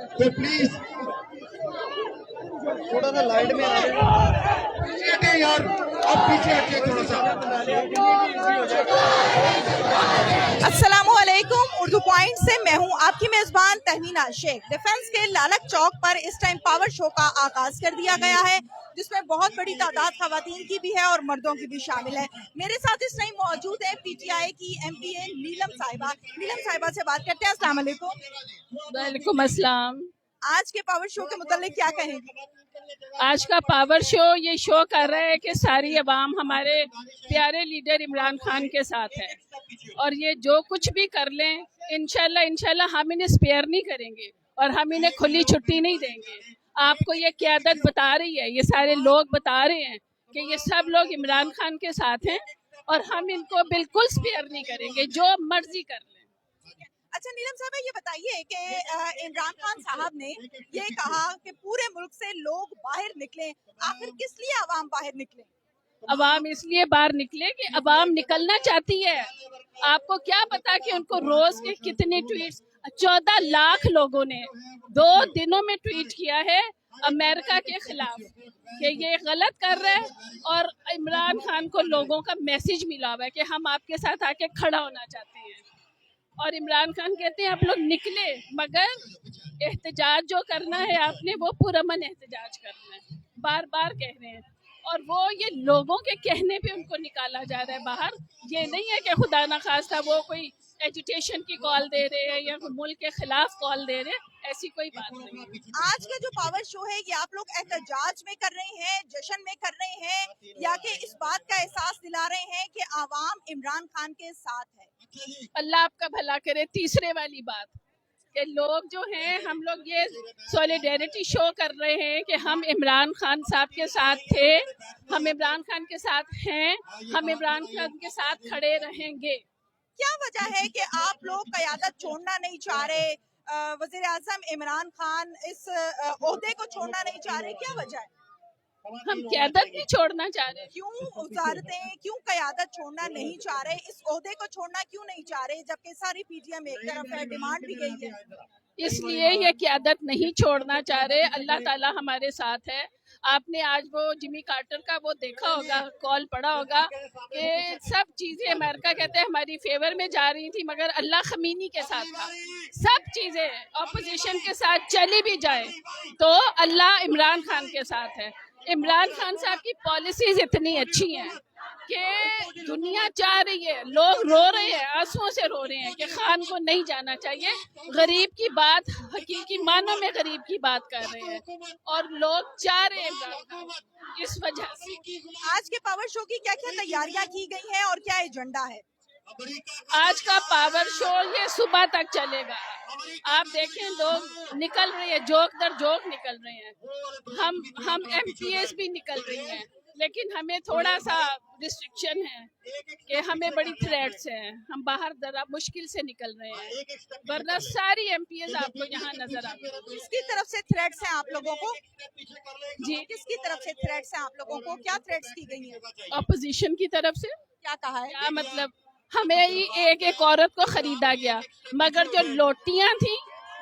تو پلیز تھوڑا سا لائٹ میں پیچھے ہٹے یار، اب پیچھے ہٹے تھوڑا سا. السلام علیکم، اردو پوائنٹ سے میں ہوں آپ کی میزبان تہمینہ شیخ. ڈیفنس کے لالک چوک پر اس ٹائم پاور شو کا آغاز کر دیا گیا ہے، جس میں بہت بڑی تعداد خواتین کی بھی ہے اور مردوں کی بھی شامل ہے. میرے ساتھ اس ٹائم موجود ہے پی ٹی آئی کی ایم پی اے نیلم صاحبہ. نیلم صاحبہ سے بات کرتے ہیں. السلام علیکم. وعلیکم السلام. آج کے پاور شو کے متعلق کیا کہیں گے؟ آج کا پاور شو یہ شو کر رہا ہے کہ ساری عوام ہمارے پیارے لیڈر عمران خان کے ساتھ ہے، اور یہ جو کچھ بھی کر لیں انشاءاللہ ہم انہیں اسپیئر نہیں کریں گے اور ہم انہیں کھلی چھٹی نہیں دیں گے. آپ کو یہ قیادت بتا رہی ہے، یہ سارے لوگ بتا رہے ہیں کہ یہ سب لوگ عمران خان کے ساتھ ہیں اور ہم ان کو بالکل اسپیئر نہیں کریں گے، جو مرضی کر لیں. اچھا نیلم صاحبہ، یہ بتائیے کہ عمران خان صاحب نے یہ کہا کہ پورے ملک سے لوگ باہر نکلیں، آخر کس لیے عوام باہر نکلیں؟ عوام اس لیے باہر نکلے کہ عوام نکلنا چاہتی ہے. آپ کو کیا پتا کہ ان کو روز کے کتنے ٹویٹس 14 لاکھ لوگوں نے 2 دنوں میں ٹویٹ کیا ہے امریکہ کے خلاف کہ یہ غلط کر رہا ہے، اور عمران خان کو لوگوں کا میسج ملا ہوا ہے کہ ہم آپ کے ساتھ آ کے کھڑا ہونا چاہتے ہیں. اور عمران خان کہتے ہیں آپ لوگ نکلے، مگر احتجاج جو کرنا ہے آپ نے وہ پرامن احتجاج کرنا ہے، بار بار کہہ رہے ہیں. اور وہ یہ لوگوں کے کہنے پہ ان کو نکالا جا رہا ہے باہر. یہ نہیں ہے کہ خدا نخواستہ وہ کوئی ایجوٹیشن کی کال دے رہے ہیں یا ملک کے خلاف کال دے رہے ہیں، ایسی کوئی بات نہیں. آج کا جو پاور شو ہے یہ آپ لوگ احتجاج میں کر رہے ہیں، جشن میں کر رہے ہیں، یا کہ اس بات کا احساس دلا رہے ہیں کہ عوام عمران خان کے ساتھ ہے؟ اللہ آپ کا بھلا کرے. تیسرے والی بات کہ لوگ جو ہیں، ہم لوگ یہ سولیڈیرٹی شو کر رہے ہیں کہ ہم عمران خان صاحب کے ساتھ تھے، ہم عمران خان کے ساتھ ہیں، ہم عمران خان کے ساتھ کھڑے رہیں گے. کیا وجہ ہے کہ آپ لوگ قیادت چھوڑنا نہیں چاہ رہے؟ وزیر اعظم عمران خان اس عہدے کو چھوڑنا نہیں چاہ رہے، کیا وجہ ہے؟ ہم قیادت نہیں چھوڑنا چاہ رہے. کیوں وزارتیں، کیوں قیادت چھوڑنا نہیں چاہ رہے؟ اس عہدے کو چھوڑنا کیوں نہیں چاہ رہے جبکہ ساری پی ٹی ایم ایک طرف ہے، ڈیمانڈ بھی گئی ہے؟ اس لیے یہ قیادت نہیں چھوڑنا چاہ رہے. اللہ تعالیٰ ہمارے ساتھ ہے. آپ نے آج وہ جمی کارٹر کا وہ دیکھا ہوگا، کال پڑا ہوگا کہ سب چیزیں امریکہ کہتے ہیں ہماری فیور میں جا رہی تھی، مگر اللہ خمینی کے ساتھ تھا. سب چیزیں اپوزیشن کے ساتھ چلی بھی جائے تو اللہ عمران خان کے ساتھ ہے. عمران خان صاحب کی پالیسیز اتنی اچھی ہیں کہ دنیا چاہ رہی ہے، لوگ رو رہے ہیں، آنسوؤں سے رو رہے ہیں کہ خان کو نہیں جانا چاہیے. غریب کی بات، حقیقی معنوں میں غریب کی بات کر رہے ہیں اور لوگ چاہ رہے ہیں عمران خان. اس وجہ سے آج کے پاور شو کی کیا کیا تیاریاں کی گئی ہیں اور کیا ایجنڈا ہے؟ آج کا پاور شو یہ صبح تک چلے گا. آپ دیکھیں لوگ نکل رہے ہیں، جوک در جوک نکل رہے ہیں. ہم ایم پی ایس بھی نکل رہی ہیں، لیکن ہمیں تھوڑا سا ریسٹرکشن ہے کہ ہمیں بڑی تھریٹس ہیں، ہم باہر ذرا مشکل سے نکل رہے ہیں، ورنہ ساری ایم پی ایس آپ کو یہاں نظر آتی ہیں. کس کی طرف سے تھریٹس ہیں آپ لوگوں کو؟ جی، کس کی طرف سے تھریٹس ہیں آپ لوگوں کو؟ کیا تھریٹس کی گئی ہیں؟ اپوزیشن کی طرف سے. کیا کہا ہے؟ کیا مطلب؟ ہمیں ایک عورت کو خریدا گیا، مگر جو لوٹیاں تھیں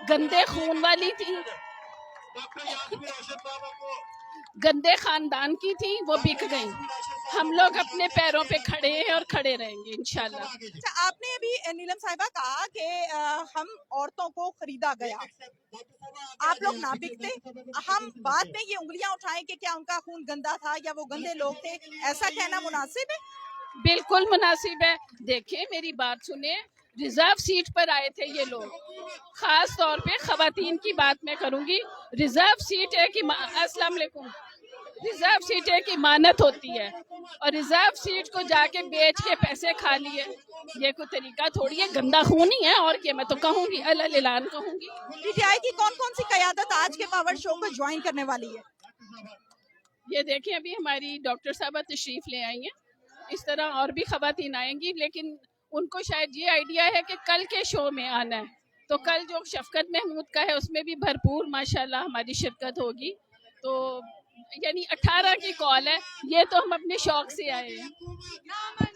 گندے خون والی تھیں، گندے خاندان کی تھی، وہ بک گئیں. ہم لوگ اپنے پیروں پہ کھڑے ہیں اور کھڑے رہیں گے انشاءاللہ. اچھا، آپ نے ابھی نیلم صاحبہ کہا کہ ہم عورتوں کو خریدا گیا، آپ لوگ نہ بکتے، ہم بعد میں یہ انگلیاں اٹھائیں کہ کیا ان کا خون گندا تھا یا وہ گندے لوگ تھے، ایسا کہنا مناسب ہے؟ بالکل مناسب ہے. دیکھیں میری بات سنیں، ریزرو سیٹ پر آئے تھے یہ لوگ. خاص طور پہ خواتین کی بات میں کروں گی. ریزرو سیٹ ہے کہ السلام علیکم، ریزرو سیٹ ایک امانت ہوتی ہے، اور ریزرو سیٹ کو جا کے بیچ کے پیسے کھا لیے، یہ کوئی طریقہ تھوڑی ہے. گندا خون ہی ہے، اور کیا میں تو کہوں گی، اعلان کہوں گی. پی ٹی آئی کی کون کون سی قیادت آج کے پاور شو کو جوائن کرنے والی ہے؟ یہ دیکھیں ابھی ہماری ڈاکٹر صاحبہ تشریف لے آئی ہیں، اس طرح اور بھی خواتین آئیں گی، لیکن ان کو شاید یہ آئیڈیا ہے کہ کل کے شو میں آنا ہے، تو کل جو شفقت محمود کا ہے اس میں بھی بھرپور ماشاءاللہ ہماری شرکت ہوگی. تو یعنی 18 کی کال ہے، یہ تو ہم اپنے شوق سے آئے ہیں.